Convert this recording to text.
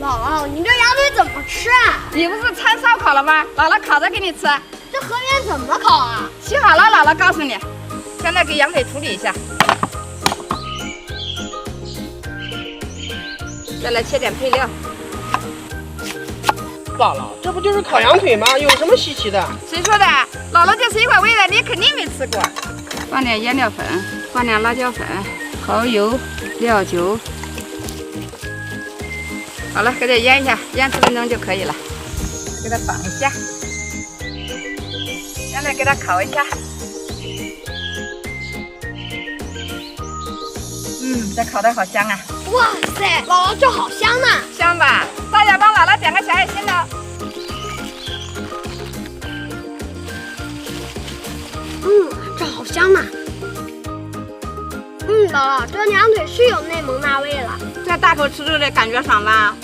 姥姥，你这羊腿怎么吃啊？你不是馋烧烤了吗？姥姥烤着给你吃。这河边怎么烤啊？洗好了，姥姥告诉你。现在给羊腿处理一下，再来切点配料。姥姥，这不就是烤羊腿吗？有什么稀奇的？谁说的？姥姥这是一块味的，你肯定没吃过。放点腌料粉，放点辣椒粉、蚝油、料酒。好了，给它腌一下，腌10分钟就可以了。给它绑一下，现在给它烤一下。这烤的好香啊！哇塞，姥姥这好香呢！香吧？大家帮姥姥点个小爱心哦。这好香呐！姥姥，这羊腿是有内蒙那味了。这大口吃肉的感觉爽吧？